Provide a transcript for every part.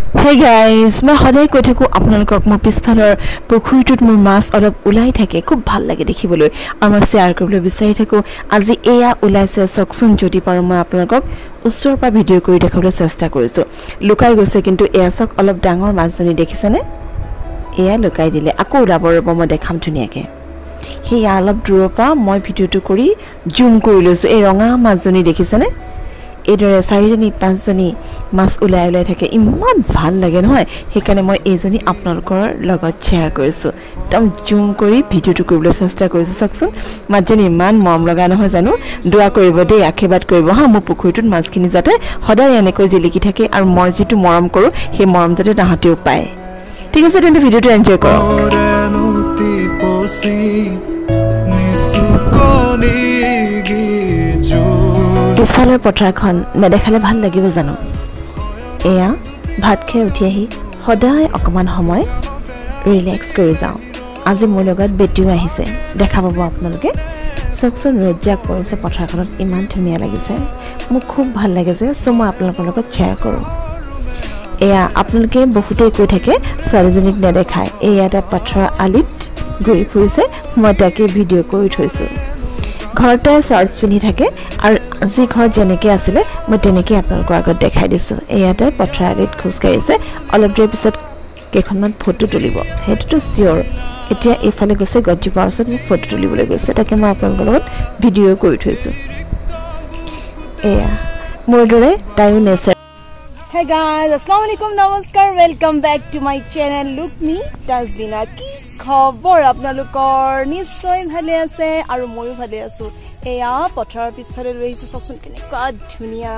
Hey guys, मैं সদায় কৈ থাকো আপোনালোকক মোৰ পিছফালৰ পুখুৰীটোত মোৰ মাছ অলপ উলাই থাকে খুব ভাল লাগে দেখিবলৈ আৰু মই শেয়াৰ কৰিবলৈ বিচাৰি থাকো আজি এয়া উলাইছে চকচোন যদি পাৰো মই আপোনালোকক উচ্চৰ পৰা ভিডিঅ' কৰি দেখাবলৈ চেষ্টা কৰিছো লুকাই গৈছে কিন্তু এয়া চক অলপ ডাঙৰ মাছজনী দেখিছানে এয়া লুকাই দিলে আকৌ উলাব ৰব মই দেখাম ধুনিয়াকে সেই অলপ দূৰৰ পৰা মই ভিডিঅ'টো কৰি জুম কৰি লৈছো এই ৰঙা মাছজনী দেখিছানে এদৰে চাৰিজনী পাঁচজনী মাছ উলাই থাকে ইমান ভাল লাগে নহয় হেকানে মই এজনী আপোনালোকৰ লগত শেয়াৰ কৰিছো একদম জুম কৰি ভিডিঅ'টো কৰিবলৈ চেষ্টা কৰিছো চাকচোন মাছজনী ইমান মৰম লগা নহয় জানো দোৱা কৰিব দেই আশীৰ্বাদ কৰিব হা মোৰ পুখুৰীটোত মাছখিনি যাতে সদায় এনেকৈ জিলিকি থাকে আৰু মই যিটো মৰম কৰো সেই মৰম যাতে তাহাঁতেও পায় ঠিক আছে তেন্তে ভিডিঅ'টো এনজয় কৰক পিছফালৰ পথাৰখন নেদেখালে ভাল লাগিব জানো এয়া ভাত খাই উঠি আহি সদায় অকমান সময় ৰিলেক্স কৰি যাওঁ আজি মোৰ লগত বেটিও আহিছে দেখা পাব আপোনালোকে চকচোন ৰজাক পৰিছে পথাৰখনত ইমান ধুনীয়া লাগিছে মোক খুব ভাল লাগে যে সো মই আপোনালোকৰ লগত শ্বেয়াৰ কৰোঁ এয়া আপোনালোকে বহুতেই কৈ থাকে ছোৱালীজনীক নেদেখায় এয়া এটা পথাৰৰ আলিত ঘূৰি ফুৰিছে মই তাকে ভিডিঅ' কৰি থৈছোঁ ঘৰতে শৰ্টস পিন্ধি থাকে আৰু আজি ঘৰ যেনেকৈ আছিলে মই তেনেকৈ আপোনালোকৰ আগত দেখাই দিছোঁ এয়াতে পথাৰালিত খোজকাঢ়িছে অলপ দেৰি পিছত কেইখনমান ফটো তুলিব সেইটোতো চিয়'ৰ এতিয়া এইফালে গৈছে গছজোপাৰ ওচৰত ফটো তুলিবলৈ গৈছে তাকে মই আপোনালোকৰ লগত ভিডিঅ' কৰি থৈছোঁ এয়া মোৰ দৰে তাইও nature Hey guys, Assalamualaikum, Namaskar, welcome back to my channel. Look me, Tazlina. কি খবৰ আপোনালোকৰ নিশ্চয় ভালে আছে আৰু ময়ো ভালে আছো এয়া পথাৰৰ পিছফালে লৈ আহিছো চকচোন কেনেকুৱা ধুনীয়া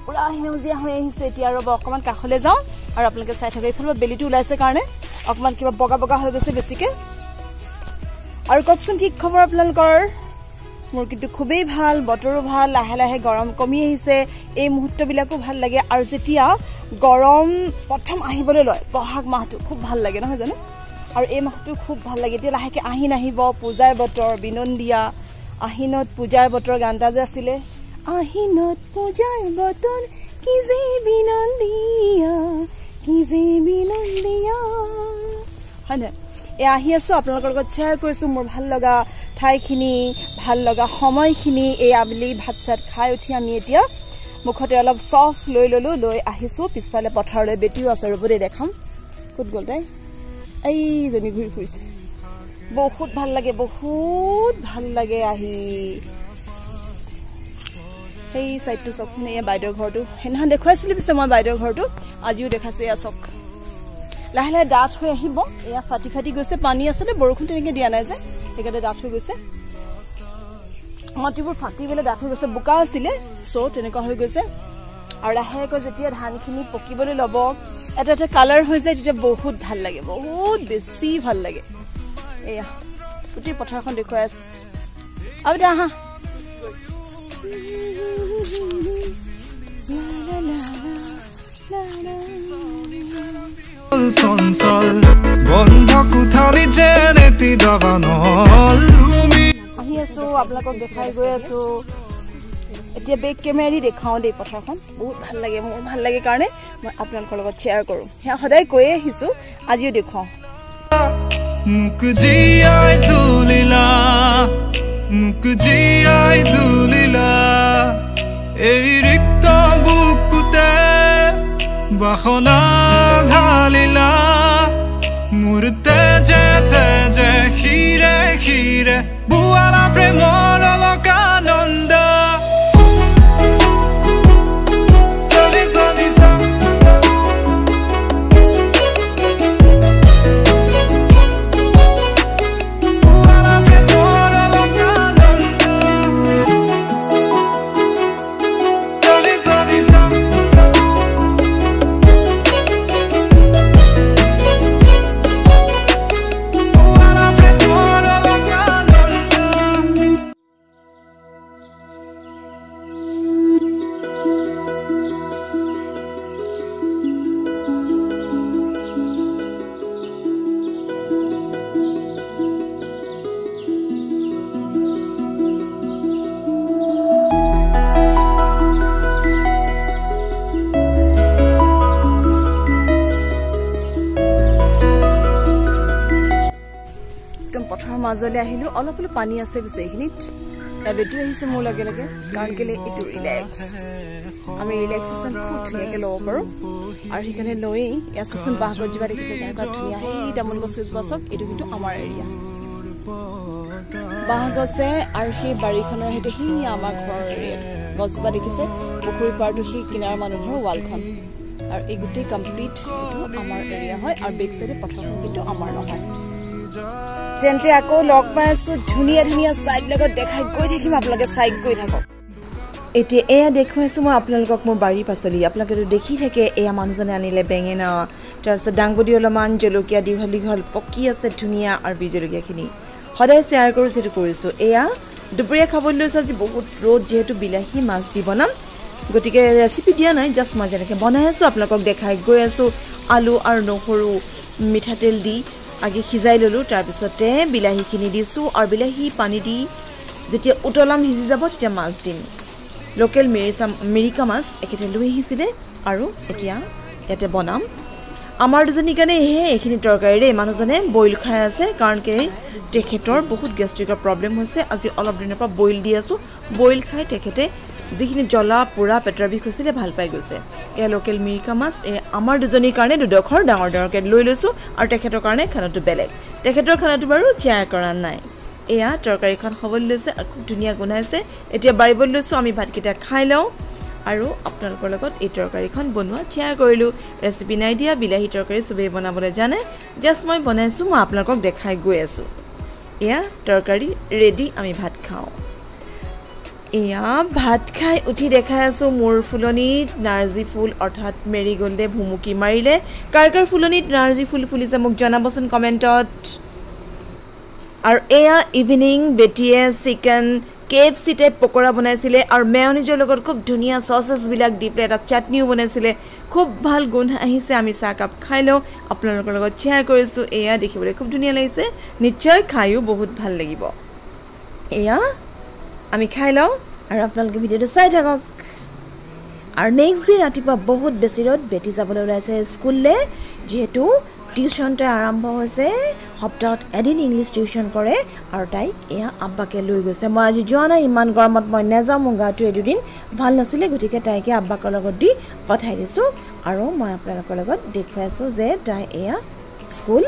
পুৰা সেউজীয়া হৈ আহিছে এতিয়া আৰু অকমান কাখলে যাওঁ আৰু আপোনালোকে চাই থাকে এইফালে বেলিটো ওলাইছে কাৰণে অকমান কিবা বগা বগা হৈ গৈছে বেছিকে আৰু ককচোন কি খবৰ আপোনালোকৰ মোৰ কিন্তু খুবেই ভাল বতৰো ভাল লাহে লাহে গৰম কমি আহিছে এই মুহূৰ্তবিলাকো ভাল লাগে আৰু যেতিয়া গৰম প্ৰথম আহিবলৈ লয় বহাগ মাহটো খুব ভাল লাগে নহয় জানো আৰু এই মাহটো খুব ভাল লাগে এতিয়া লাহেকে আহিন আহিব পূজাৰ বতৰ বিনন্দিয়া আহিনত পূজাৰ বতৰ গানটা যে আছিলে আহিনত পূজাৰ বতৰ কি যে বিনন্দিয়া হয়নে এ আহি আছো আপোনালোকৰ লগত শ্বেয়াৰ কৰিছো মোৰ ভাল লগা ঠাইখিনি ভাল লগা সময়খিনি এই আবেলি ভাত চাত খাই উঠি আমি এতিয়া মুখতে অলপ সফ লৈ ললো লৈ আহিছো পিছফালে পথাৰলৈ বেটিও আছে ৰবৰে দেখাম কুত গল তাই এই জনী ঘূৰি ফুৰিছে বহুত ভাল লাগে আহি এই সাইডটো চকচোন এই বাইদেউৰ ঘৰটো হেনহান দেখুৱাইছিলো পিছে মই বাইদেউৰ ঘৰটো আজিও দেখাছে এয়া চক লাহে লাহে ডাঠ হৈ আহিব এয়া ফাটি গৈছে পানী আছিলে বৰষুণ তেনেকৈ দিয়া নাই যে সেইকাৰণে ডাঠ হৈ গৈছে মাটিবোৰ ফাটি গ'লে ডাঠ হৈ গৈছে বোকা আছিলে সো তেনেকুৱা হৈ গৈছে আৰু লাহেকৈ যেতিয়া ধানখিনি পকিবলৈ ল'ব এটা এটা কালাৰ হৈ যায় তেতিয়া বহুত ভাল লাগে বহুত বেছি ভাল লাগে এয়া গোটেই পথাৰখন দেখুৱাই আছে আৰু দা আহা চঞ্চল বন্ধ কোঠালি যেনেতি দবানল আহি আছো আপোনালোকক দেখাই গৈ আছো এতিয়া বেক কেমেৰা দেখাওঁ দেই পথাৰখন বহুত ভাল লাগে মোৰ ভাল লাগে কাৰণে মই আপোনালোকৰ লগত শ্বেয়াৰ কৰোঁ সেয়া সদায় কৈয়ে আহিছো আজিও দেখুৱাওঁ মুখ জিয়াই তুলিলা এই ৰিক্ত বুকুতে বাসনা ঢালিলা মোৰ তেজে খিৰে বুৱালা প্ৰেমৰ অলকানন্দ মাজলে আহিলো অলপ অলপ পানী আছে বিছে এইখিনিত বেটু আহিছে মোৰ লাগে লাগে কাৰণ কেলে ইটো ৰিলেক্স আমি ৰিলেক্সেশন খুব ধুনীয়াকে ল'ব পাৰো আৰু সেইকাৰণে লৈ ইয়াৰ চকচোন বাহগত যিবা দেখিছে কেনেকুৱা ধুনীয়া সেই তামোল গছ গছক এইটো কিন্তু আমাৰ এৰিয়া বাহগছে আৰু সেই বাৰীখনৰ হেতে হি আমাৰ ঘৰৰ এৰিয়া গছবা দেখিছে পুখুৰী পাৰটো সেই কিনাৰ মানুহৰ ৱালখন আৰু এই গোটেই কমপ্লিট এইটো আমাৰ এৰিয়া হয় আৰু বেক সাইডে পথাৰখন কিন্তু আমাৰ নহয় তেন্তে আকৌ লগ পাই আছো ধুনীয়া ধুনীয়া সাইড লগত দেখাই গৈ থাকিম আপোনালোকে সাইড গৈ থাকক এতিয়া এয়া দেখুৱাইছো মই আপোনালোকক মোৰ বাৰী পাচলি আপোনালোকে দেখি থাকে এয়া মানুহজনে আনিলে বেঙেনা তাৰপিছত ডাংবডি অলপমান জলকীয়া দীঘল পকি আছে ধুনীয়া আৰু বিজলকীয়াখিনি সদায় শ্বেয়াৰ কৰো যেটো কৰিছো এয়া দুপৰীয়া খাবলৈ লৈছো আজি বহুত ৰ'দ যেহেতু বিলাহী মাছ দি বনাম গতিকে ৰেচিপি দিয়া নাই জাস্ট মই যেনেকৈ বনাই আছো আপোনালোকক দেখাই গৈ আছো আলু আৰু নহৰু মিঠাতেল দি আগে খিজাই ললো তাৰপিছতে বিলাহীখিনি দিছো আৰু বিলাহী পানী দি যেতিয়া উতলাম হিজি যাব তেতিয়া মাছ দিম লোকেল মিৰিকা মাছ একেতে লৈ আহিছিলে আৰু এতিয়া ইয়াতে বনাম আমাৰ দুজনী কাৰণে এইখিনি তৰকাৰীৰে মানুহজনে বইল খাই আছে কাৰণ কে তেখেতৰ বহুত গেষ্ট্ৰিকৰ প্ৰবলেম হৈছে আজি অলপ দিনৰ পৰা বইল দি আছো বইল খাই তেখেতে যিখিনি জ্বলা পুৰা পেটৰ বিষ হৈছিলে ভাল পাই গৈছে এয়া লোকেল মিৰিকা মাছ আমাৰ দুজনীৰ কাৰণে দুডখৰ ডাঙৰ ডাঙৰকে লৈ লৈছো আৰু তেখেতৰ কাৰণে খানাটো বেলেগ তেখেতৰ খানাটো বাৰু চেয়াৰ কৰা নাই এয়া তৰকাৰীখন খাবলৈ লৈছে আৰু খুব ধুনীয়া গুণাইছে এতিয়া বাঢ়িবলৈ লৈছো আমি ভাতকেইটা খাই লওঁ আৰু আপোনালোকৰ লগত এই তৰকাৰীখন বনোৱা চেয়াৰ কৰিলো ৰেচিপি নাই দিয়া বিলাহী তৰকাৰী সবেই বনাবলৈ জানে জাস্ট মই বনাইছো মই আপোনালোকক দেখাই গৈ আছো এয়া তৰকাৰী ৰেডি আমি ভাত খাওঁ এয়া ভাত খাই উঠি দেখাই আছো মোৰ ফুলনিত নাৰ্জি ফুল অৰ্থাৎ মেৰিগোল্ডে ভুমুকি মাৰিলে কাৰ ফুলনিত নাৰ্জি ফুল ফুলিছে মোক জনাবচোন কমেন্টত আৰু এয়া ইভিনিং বেটিয়ে চিকেন KFC টাইপ পকৰা বনাইছিলে আৰু মেয়নিজৰ লগত খুব ধুনীয়া সসেস বিলাক দি প্লেট এটা চাটনিও বনাইছিলে খুব ভাল গুণ আহিছে আমি চাহ কাপ খাই লওঁ আপোনালোকৰ লগত শেয়াৰ কৰিছো এয়া দেখিবলৈ খুব ধুনীয়া লাগিছে নিশ্চয় খাইও বহুত ভাল লাগিব এয়া আমি খাই লওঁ আৰু আপোনালোকে ভিডিওটো চাই থাকক আৰু নেক্সট ডে ৰাতিপুৱা বহুত বেছি ৰ'দ বেটি যাবলৈ ওলাইছে স্কুললে যেহেতু টিউশনটা আৰম্ভ হৈছে সপ্তাহত এদিন ইংলিশ টিউশন কৰে আৰু তাই এয়া আব্বাকে লৈ গৈছে মই আজি যোৱা নাই ইমান গৰমত মই নেযাওঁ মোৰ গাটো এদিন ভাল নাছিলে গতিকে তাইকে আব্বাকৰ লগত দি পঠাই দিছো আৰু মই আপোনালোকৰ লগত দেখুৱাইছো যে তাই এয়া স্কুল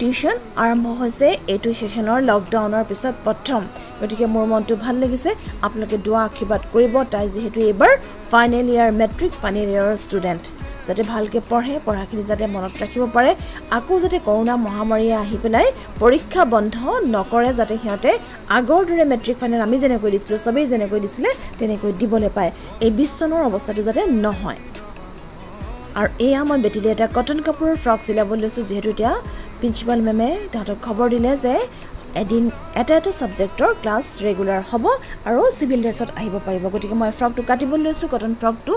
টিউশন আৰম্ভ হৈছে এইটো সেশনৰ লকডাউনৰ পিছত প্ৰথম গতিকে মোৰ মনটো ভাল লাগিছে আপোনালোকে দুৱা আশীৰ্বাদ কৰিব তাই যেহেতু এবাৰ ফাইনেল ইয়াৰ মেট্ৰিক ফাইনেল ইয়াৰৰ ষ্টুডেন্ট যাতে ভালকে পঢ়ে পঢ়াখিনি যাতে মনত ৰাখিব পাৰে আকৌ যাতে কৰোনা মহামাৰী আহি পেলাই পৰীক্ষা বন্ধ নকৰে যাতে সিহঁতে আগৰ দৰে মেট্ৰিক ফাইনেল আমি যেনেকৈ দিছিলো সবেই যেনেকৈ দিছিলে তেনেকৈ দিবলৈ পায় এই বিশ্বনৰ অৱস্থাটো যাতে নহয় আৰু এয়া মই বেটিলে এটা কটন কাপোৰৰ ফ্ৰক চিলাবলৈ লৈছো যেহেতু এতিয়া প্ৰিন্সিপাল মেমে তাহাঁতক খবৰ দিলে যে এদিন এটা সাবজেক্টৰ ক্লাছ ৰেগুলাৰ হ'ব আৰু সিভিল ড্ৰেছত আহিব পাৰিব গতিকে মই ফ্ৰকটো কাটিবলৈ লৈছো কটন ফ্ৰকটো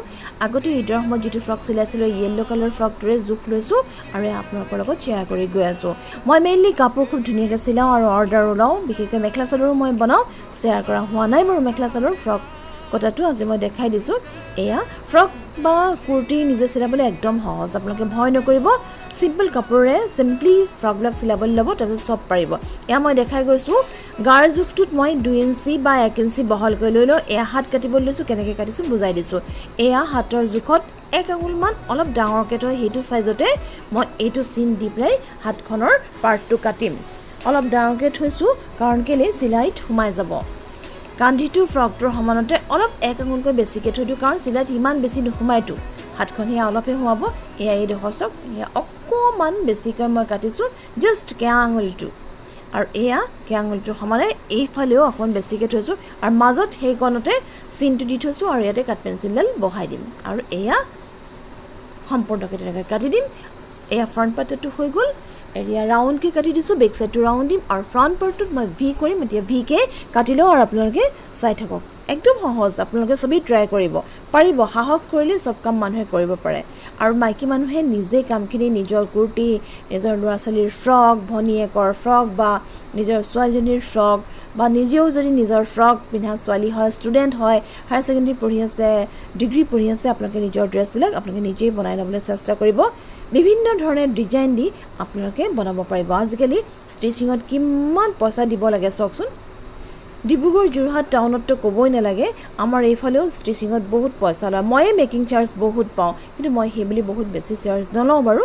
আগতে ঈদৰ সময়ত যেটো ফ্ৰক চিলাইছিলো ইয়েলো কালাৰ ফ্ৰকটোৰে জোখ লৈছো আৰু আপোনালোকৰ লগত শেয়াৰ কৰি গৈ আছো মই মেইনলি কাপোৰ খুব ধুনীয়াকৈ চিলাও আৰু অৰ্ডাৰ ওলাও বিশেষকৈ মেখেলা চাদৰো মই বনাও শেয়াৰ কৰা হোৱা নাই বাৰু মেখেলা চাদৰ ফ্ৰক কটাটো আজি মই দেখাই দিছো এয়া ফ্ৰক বা কুৰ্তি নিজে চিলাবলৈ একদম সহজ আপোনালোকে ভয় নকৰিব সিম্পল কাপোৰে সিম্পলি ফ্ৰকবিলাক চিলাবলৈ ল'ব তাৰপিছত সব পাৰিব এয়া মই দেখাই গৈছো গাৰ জোখটোত মই 2 ইঞ্চি বা 1 ইঞ্চি বহলকৈ লৈ লওঁ এয়া হাত কাটিবলৈ লৈছো কেনেকৈ কাটিছো বুজাই দিছো এয়া হাতৰ জোখত 1 আঙুল মান অলপ ডাঙৰকৈ থৈ হেতু সাইজতে মই এইটো চিন দি প্লাই হাতখনৰ পাৰ্টটো কাটিম অলপ ডাঙৰকৈ থৈছো কাৰণ কেলে চিলাইত সোমাই যাব কান্ধিটো ফ্ৰকটোৰ সমানতে অলপ 1 আঙুলকৈ বেছিকৈ থৈ দিও কাৰণ চিলাইত ইমান বেছি নুসুমাইতো হাতখন হে অলপহে হোৱাব এয়া এই দেখছক এয়া অকমান বেছিকৈ মই কাটিছো জাস্ট কেয়া আঙুলটো আৰু এয়া কেয়া আঙুলটোৰ সমানে এইফালেও অকমান বেছিকৈ থৈছো আৰু মাজত সেই কোণতে চিনটো দি থৈছো আৰু ইয়াতে কাট পেন্সিলডাল বহাই দিম আৰু এয়া সম্পূৰ্ণকৈ তেনেকৈ কাটি দিম এয়া ফ্ৰন্ট পাৰ্টটো হৈ গ'ল এৰিয়া ৰাউন্ড কে কাটি দিছো বেক সাইডটো ৰাউন্ড দিম আৰু ফ্ৰন্ট পাৰ্টত মই ভি কৰিম এতিয়া ভি কে কাটি লও আৰু আপোনালোকে চাই থাকক একদম সহজ আপোনালোকে সবেই ট্ৰাই কৰিব পাৰিব সাহস কৰিলে সব কাম মানুহে কৰিব পাৰে আৰু মাইকি মানুহে নিজে কামখিনি নিজৰ কুৰ্তি নিজৰ লৰাছলিৰ ফ্ৰক ভনিয়েকৰ ফ্ৰক বা নিজৰ ছোৱালীজনীৰ ফ্ৰক বা নিজেও যদি নিজৰ ফ্ৰক পিন্ধা ছোৱালী হয় ষ্টুডেন্ট হয় হায়াৰ সেকেন্ডাৰী পঢ়ি আছে ডিগ্ৰী পঢ়ি আছে আপোনালোকে নিজৰ ড্ৰেছবিলাক আপোনালোকে নিজেই বনাই লবলৈ চেষ্টা কৰিব বিভিন্ন ধৰণৰ ডিজাইন দি আপোনালোকে বনাব পাৰিব আজিকালি ষ্টিচিঙত কিমান পইচা দিব লাগে চাওকচোন ডিব্ৰুগড় যোৰহাট টাউনতটো ক'বই নালাগে আমাৰ এইফালেও ষ্টিচিঙত বহুত পইচা লয় মই মেকিং চাৰ্জ বহুত পাওঁ কিন্তু মই হেবিলি বহুত বেছি চাৰ্জ নলওঁ বাৰু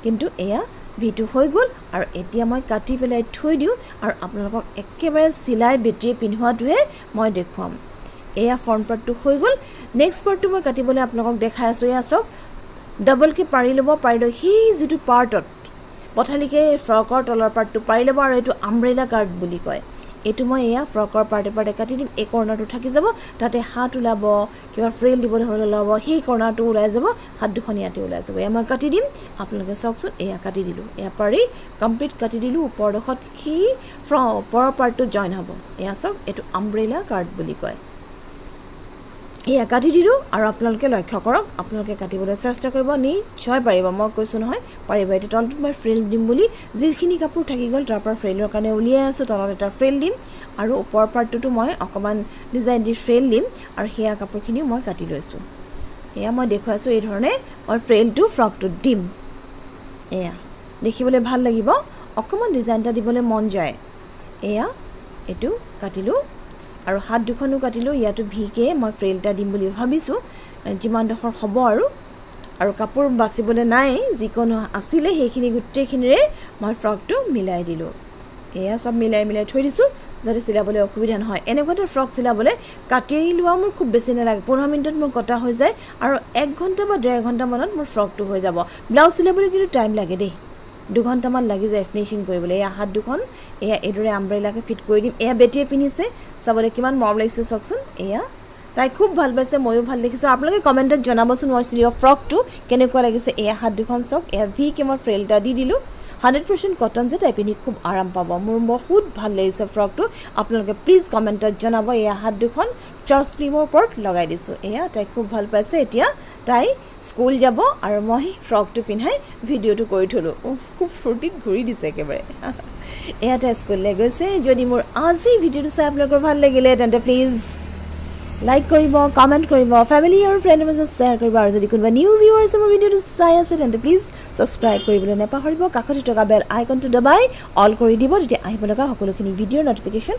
কিন্তু এয়া ভিটো হৈ গ'ল আৰু এতিয়া মই কাটি পেলাই থৈ দিওঁ আৰু আপোনালোকক একেবাৰে সিলাই বেটিয়ে পিনহুৱাটোহে মই দেখুৱাম এয়া ফ্ৰন্ট পাৰ্টটো হৈ গ'ল নেক্সট পাৰ্টটো মই কাটিবলৈ আপোনালোকক দেখাই আছো এয়া চাওক ডাবল কে পাৰি ল'ব পাৰিলে হি যেটো পাৰ্টত পথালিকে ফ্ৰকৰ তলৰ পাৰ্টটো পাৰি ল'ব আৰু এটো আমব্ৰেলা কাৰ্ড বুলি কয় এটো মই এয়া ফ্ৰকৰ পাৰ্টে কাটি দিম এই কৰ্নাৰটো থাকি যাব তাতে হাত উলাব কিবা ফ্ৰেল দিবলৈ হলে লাব সেই কৰ্নাৰটো উলাই যাব হাত দুখন ইয়াতে উলাই যাব এয়া মই কাটি দিম আপোনালোকে চাওকচোন এয়া কাটি দিলো এয়া পাৰি কমপ্লিট কাটি দিলো ওপৰ দখত কি ওপৰৰ পাৰ্টটো জয়েন হ'ব এয়া চাওক এটো আমব্ৰেলা কাৰ্ড বুলি কয় এয়া কাটি দিলো আৰু আপোনালোকে লক্ষ্য কৰক আপোনালোকে কাটিবলৈ চেষ্টা কৰিব নিশ্চয় পাৰিব মই কৈছো নহয় পাৰিব এটো তলটো মই ফ্ৰেল দিম বুলি যিখিনি কাপোৰ থাকি গল তাৰ পৰা ফ্ৰেলৰ কাৰণে উলিয়াই আছো তলত এটা ফ্ৰেল দিম আৰু ওপৰ পাৰ্টটো মই অকমান ডিজাইন দি ফ্ৰেল দিম আৰু হেয়া কাপোৰখিনি মই কাটি লৈছো এয়া মই দেখুৱাছো এই ধৰণে মই ফ্ৰেলটো ফ্ৰকটো দিম এয়া দেখিবলৈ ভাল লাগিব অকমান ডিজাইনটা দিবলৈ মন যায় এয়া এটো কাটিলো আৰু হাত দুখনো কাটিলো ইয়াটো ভিকে মই ফ্ৰেলটা দিম বুলি ভাবিছো যিমান দখৰ হ'ব আৰু কাপোৰ বাছিবলৈ নাই যিকোনো আছিল হেখিনি গুটেখিনিৰে মই ফ্ৰকটো মিলাই দিলো এয়া সব মিলাই থৈ দিছো যাতে সিলাবলৈ অসুবিধা নহয় এনেকুৱাটো ফ্ৰক সিলাবলৈ কাটি লোৱা মোৰ খুব বেছি নালাগে 15 মিনিটত মোৰ কটা হৈ যায় আৰু 1 ঘণ্টা বা 1.5 ঘণ্টা মানত মোৰ ফ্ৰকটো হৈ যাব ব্লাউজ সিলাবলৈ কিন্তু টাইম লাগে দেই 2 ঘণ্টা মান লাগি যায় ফিনিশিং কৰিবলৈ এয়া হাত দুখন এয়া এদৰে আমব্ৰেলাকে ফিট কৰি দিম এয়া বেটিয়ে পিনিছে চাবলৈ কিমান মৰম লাগিছে চাওকচোন এয়া তাই খুব ভাল পাইছে ময়ো ভাল দেখিছো আপোনালোকে কমেন্টত জনাবচোন মই সিলিও ফ্ৰকটো কেনেকুৱা লাগিছে এয়া হাত দুখন চাওক এয়া ভি কে মই ফ্ৰেলটা দি দিলো 100% কটন যে টাই পিনি খুব আৰাম পাব মোৰ বহুত ভাল লাগিছে ফ্ৰকটো আপোনালোকে প্লিজ কমেন্টত জনাব এয়া হাত দুখন চাৰ্চ ক্ৰীমৰ ওপৰত লগাই দিছো এয়া তাই খুব ভাল পাইছে এতিয়া তাই স্কুল যাব আৰু মই ফ্ৰকটো পিন্ধাই ভিডিওটো কৰি থলো খুব ফূৰ্তিত ঘূৰি দিছে একেবাৰে এয়া তাই স্কুললৈ গৈছে যদি মোৰ আজি ভিডিওটো চাই আপোনালোকৰ ভাল লাগিলে তেন্তে প্লিজ লাইক কৰিব কমেন্ট কৰিব ফ্যামিলি আৰু ফ্ৰেণ্ডৰ মাজত শ্বেয়াৰ কৰিব আৰু যদি কোনোবা নিউ ভিউৱাৰ্ছ মোৰ ভিডিওটো চাই আছে তেন্তে প্লিজ সাবস্ক্ৰাইব কৰিবলৈ নাপাহৰিব কাষতে থকা বেল আইকনটো দবাই অল কৰি দিব তেতিয়া আহিব লগা সকলোখিনি ভিডিওৰ নটিফিকেশন